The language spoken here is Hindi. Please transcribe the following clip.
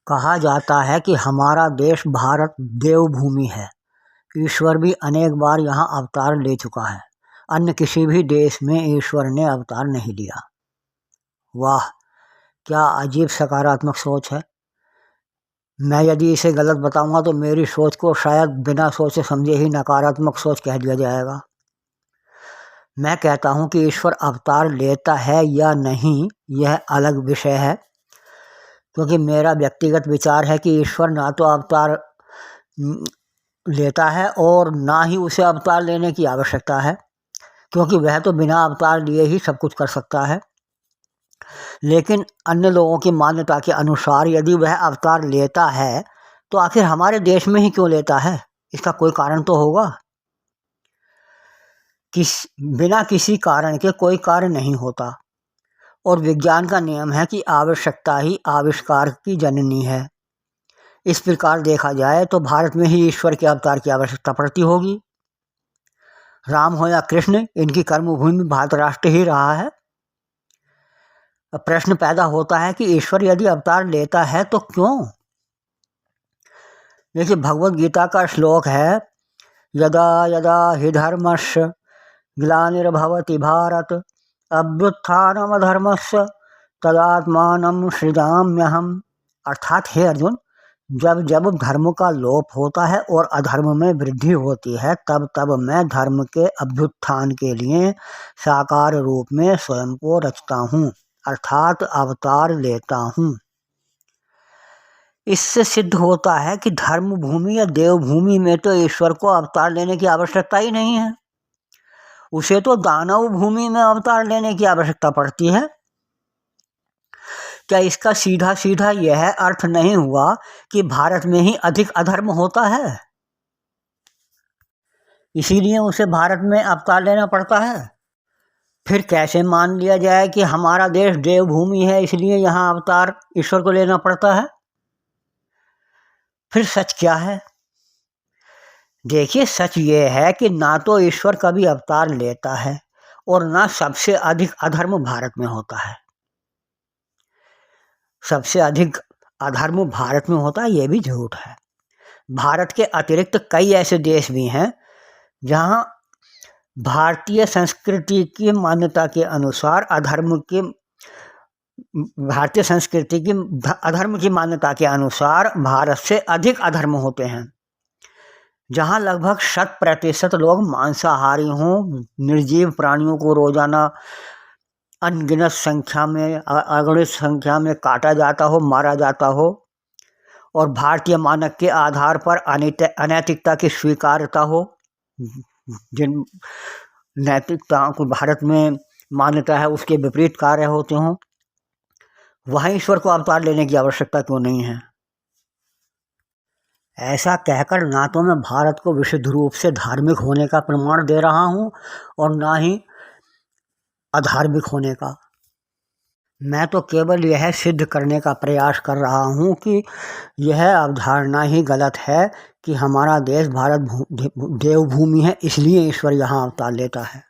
कहा जाता है कि हमारा देश भारत देवभूमि है। ईश्वर भी अनेक बार यहाँ अवतार ले चुका है। अन्य किसी भी देश में ईश्वर ने अवतार नहीं लिया। वाह, क्या अजीब सकारात्मक सोच है। मैं यदि इसे गलत बताऊंगा तो मेरी सोच को शायद बिना सोचे समझे ही नकारात्मक सोच कह दिया जाएगा। मैं कहता हूँ कि ईश्वर अवतार लेता है या नहीं, यह अलग विषय है, क्योंकि मेरा व्यक्तिगत विचार है कि ईश्वर ना तो अवतार लेता है और ना ही उसे अवतार लेने की आवश्यकता है, क्योंकि वह तो बिना अवतार लिए ही सब कुछ कर सकता है। लेकिन अन्य लोगों की मान्यता के अनुसार यदि वह अवतार लेता है तो आखिर हमारे देश में ही क्यों लेता है? इसका कोई कारण तो होगा। बिना किसी कारण के कोई कार्य नहीं होता, और विज्ञान का नियम है कि आवश्यकता ही आविष्कार की जननी है। इस प्रकार देखा जाए तो भारत में ही ईश्वर के अवतार की आवश्यकता पड़ती होगी। राम हो या कृष्ण, इनकी कर्मभूमि भारत राष्ट्र ही रहा है। अब प्रश्न पैदा होता है कि ईश्वर यदि अवतार लेता है तो क्यों? देखिए, भगवत गीता का श्लोक है, यदा यदा हि धर्मस्य ग्लानिर्भवति भारत अभ्युत्थानमधर्मस्य तदात्मानं सृजाम्यहम्। अर्थात हे अर्जुन, जब जब धर्म का लोप होता है और अधर्म में वृद्धि होती है, तब तब मैं धर्म के अभ्युत्थान के लिए साकार रूप में स्वयं को रचता हूँ, अर्थात अवतार लेता हूँ। इससे सिद्ध होता है कि धर्म भूमि या देवभूमि में तो ईश्वर को अवतार लेने की आवश्यकता ही नहीं है। उसे तो दानव भूमि में अवतार लेने की आवश्यकता पड़ती है। क्या इसका सीधा सीधा यह अर्थ नहीं हुआ कि भारत में ही अधिक अधर्म होता है, इसीलिए उसे भारत में अवतार लेना पड़ता है? फिर कैसे मान लिया जाए कि हमारा देश देवभूमि है इसलिए यहाँ अवतार ईश्वर को लेना पड़ता है? फिर सच क्या है? देखिए, सच ये है कि ना तो ईश्वर कभी अवतार लेता है और ना सबसे अधिक अधर्म भारत में होता है। सबसे अधिक अधर्म भारत में होता है, ये भी झूठ है। भारत के अतिरिक्त कई ऐसे देश भी हैं जहाँ भारतीय संस्कृति की मान्यता के अनुसार अधर्म की मान्यता के अनुसार भारत से अधिक अधर्म होते हैं, जहाँ लगभग 100% लोग मांसाहारी हों, निर्जीव प्राणियों को रोजाना अनगिनत संख्या में, अगणित संख्या में काटा जाता हो, मारा जाता हो, और भारतीय मानक के आधार पर अनैतिकता की स्वीकार्यता हो। जिन नैतिकता को भारत में मान्यता है उसके विपरीत कार्य होते हों, वहाँ ईश्वर को अवतार लेने की आवश्यकता क्यों नहीं है? ऐसा कहकर ना तो मैं भारत को विशुद्ध रूप से धार्मिक होने का प्रमाण दे रहा हूँ और ना ही अधार्मिक होने का। मैं तो केवल यह सिद्ध करने का प्रयास कर रहा हूँ कि यह अवधारणा ही गलत है कि हमारा देश भारत देवभूमि है इसलिए ईश्वर यहाँ अवतार लेता है।